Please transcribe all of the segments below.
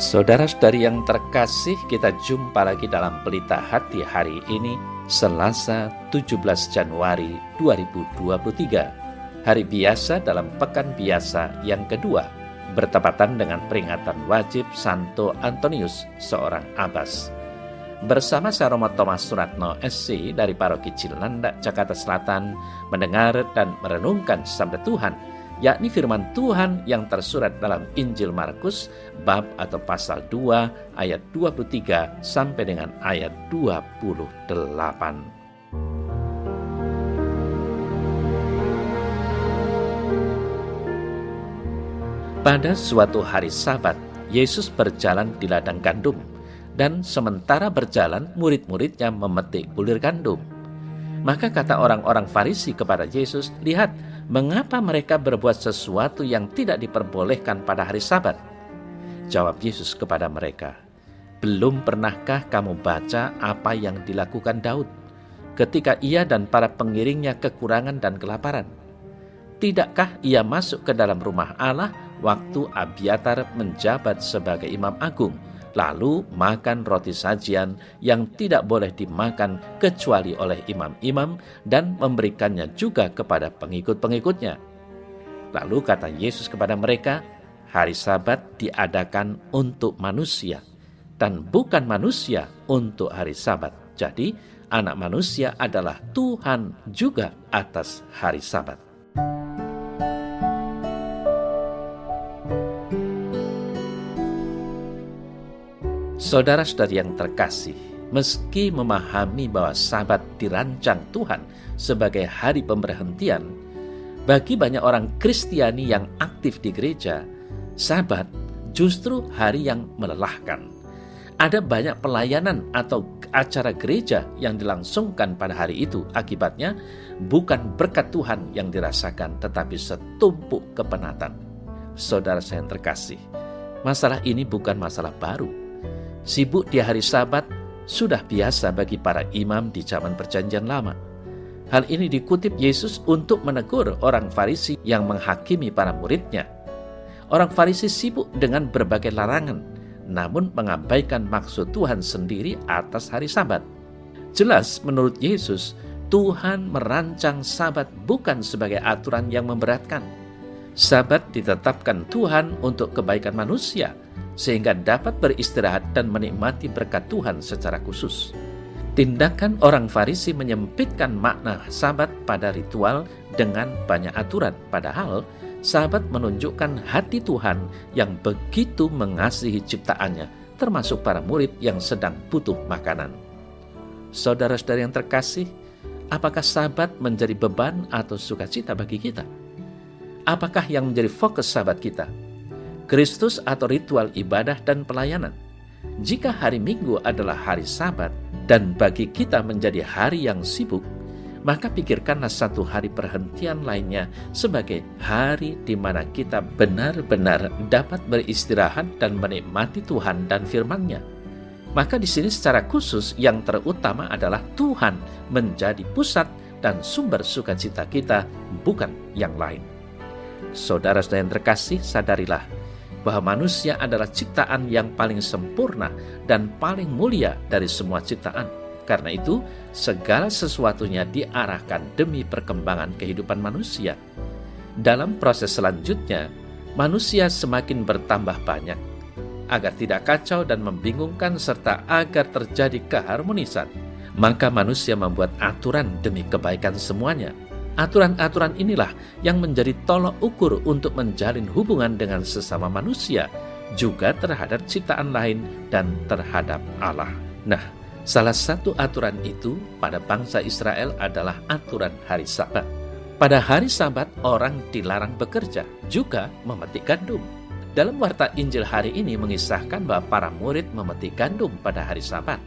Saudara-saudari yang terkasih, kita jumpa lagi dalam Pelita Hati hari ini, Selasa 17 Januari 2023. Hari biasa dalam pekan biasa yang kedua, bertepatan dengan peringatan wajib Santo Antonius, seorang abbas. Bersama saya Romo Thomas Suratno SC dari Paroki Cilandak, Jakarta Selatan, mendengar dan merenungkan sabda Tuhan, yakni firman Tuhan yang tersurat dalam Injil Markus bab atau pasal 2 ayat 23 sampai dengan ayat 28. Pada suatu hari Sabat, Yesus berjalan di ladang gandum, dan sementara berjalan murid-muridnya memetik bulir gandum. Maka kata orang-orang Farisi kepada Yesus, "Lihat, mengapa mereka berbuat sesuatu yang tidak diperbolehkan pada hari Sabat?" Jawab Yesus kepada mereka, "Belum pernahkah kamu baca apa yang dilakukan Daud ketika ia dan para pengiringnya kekurangan dan kelaparan? Tidakkah ia masuk ke dalam rumah Allah waktu Abiatar menjabat sebagai imam agung, lalu makan roti sajian yang tidak boleh dimakan kecuali oleh imam-imam dan memberikannya juga kepada pengikut-pengikutnya?" Lalu kata Yesus kepada mereka, "Hari Sabat diadakan untuk manusia, dan bukan manusia untuk hari Sabat. Jadi, Anak Manusia adalah Tuhan juga atas hari Sabat." Saudara-saudari yang terkasih, meski memahami bahwa Sabat dirancang Tuhan sebagai hari pemberhentian, bagi banyak orang Kristiani yang aktif di gereja, Sabat justru hari yang melelahkan. Ada banyak pelayanan atau acara gereja yang dilangsungkan pada hari itu. Akibatnya, bukan berkat Tuhan yang dirasakan, tetapi setumpuk kepenatan. Saudara saya yang terkasih, masalah ini bukan masalah baru. Sibuk di hari Sabat sudah biasa bagi para imam di zaman Perjanjian Lama. Hal ini dikutip Yesus untuk menegur orang Farisi yang menghakimi para muridnya. Orang Farisi sibuk dengan berbagai larangan, namun mengabaikan maksud Tuhan sendiri atas hari Sabat. Jelas menurut Yesus, Tuhan merancang Sabat bukan sebagai aturan yang memberatkan. Sabat ditetapkan Tuhan untuk kebaikan manusia, sehingga dapat beristirahat dan menikmati berkat Tuhan secara khusus. Tindakan orang Farisi menyempitkan makna Sabat pada ritual dengan banyak aturan, padahal Sabat menunjukkan hati Tuhan yang begitu mengasihi ciptaannya, termasuk para murid yang sedang butuh makanan. Saudara-saudari yang terkasih, apakah Sabat menjadi beban atau sukacita bagi kita? Apakah yang menjadi fokus Sabat kita? Kristus atau ritual ibadah dan pelayanan? Jika hari Minggu adalah hari Sabat dan bagi kita menjadi hari yang sibuk, maka pikirkanlah satu hari perhentian lainnya sebagai hari di mana kita benar-benar dapat beristirahat dan menikmati Tuhan dan firman-Nya. Maka di sini secara khusus yang terutama adalah Tuhan menjadi pusat dan sumber sukacita kita, bukan yang lain. Saudara-saudara yang terkasih, sadarilah bahwa manusia adalah ciptaan yang paling sempurna dan paling mulia dari semua ciptaan. Karena itu, segala sesuatunya diarahkan demi perkembangan kehidupan manusia. Dalam proses selanjutnya, manusia semakin bertambah banyak, agar tidak kacau dan membingungkan serta agar terjadi keharmonisan. Maka manusia membuat aturan demi kebaikan semuanya. Aturan-aturan inilah yang menjadi tolok ukur untuk menjalin hubungan dengan sesama manusia, juga terhadap ciptaan lain dan terhadap Allah. Nah, salah satu aturan itu pada bangsa Israel adalah aturan hari Sabat. Pada hari Sabat, orang dilarang bekerja, juga memetik gandum. Dalam warta Injil hari ini mengisahkan bahwa para murid memetik gandum pada hari Sabat.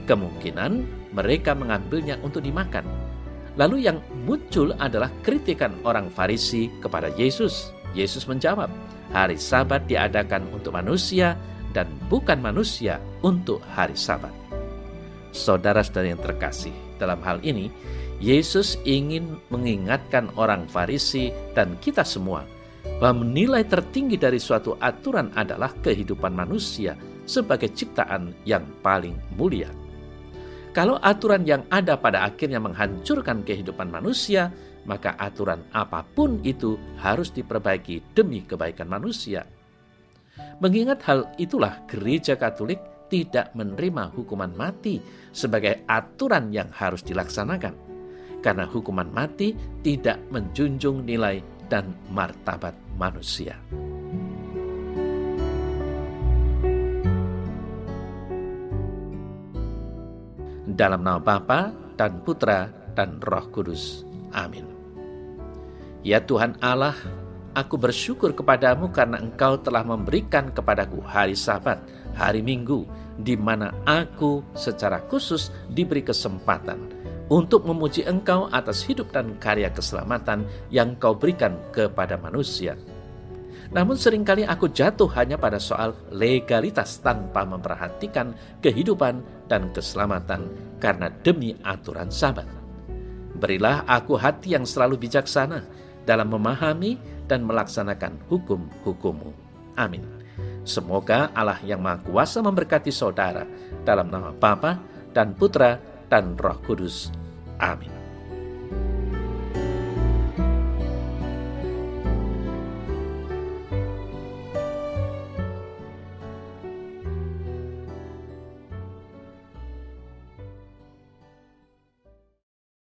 Kemungkinan mereka mengambilnya untuk dimakan. Lalu yang muncul adalah kritikan orang Farisi kepada Yesus. Yesus menjawab, "Hari Sabat diadakan untuk manusia dan bukan manusia untuk hari Sabat." Saudara-saudara yang terkasih, dalam hal ini Yesus ingin mengingatkan orang Farisi dan kita semua bahwa nilai tertinggi dari suatu aturan adalah kehidupan manusia sebagai ciptaan yang paling mulia. Kalau aturan yang ada pada akhirnya menghancurkan kehidupan manusia, maka aturan apapun itu harus diperbaiki demi kebaikan manusia. Mengingat hal itulah Gereja Katolik tidak menerima hukuman mati sebagai aturan yang harus dilaksanakan, karena hukuman mati tidak menjunjung nilai dan martabat manusia. Dalam nama Bapa dan Putra dan Roh Kudus. Amin. Ya Tuhan Allah, aku bersyukur kepadamu karena Engkau telah memberikan kepadaku hari Sabat, hari Minggu, di mana aku secara khusus diberi kesempatan untuk memuji Engkau atas hidup dan karya keselamatan yang Kau berikan kepada manusia. Namun seringkali aku jatuh hanya pada soal legalitas tanpa memperhatikan kehidupan dan keselamatan karena demi aturan Sabat. Berilah aku hati yang selalu bijaksana dalam memahami dan melaksanakan hukum-hukum-Mu. Amin. Semoga Allah yang Maha Kuasa memberkati saudara dalam nama Bapa dan Putra dan Roh Kudus. Amin.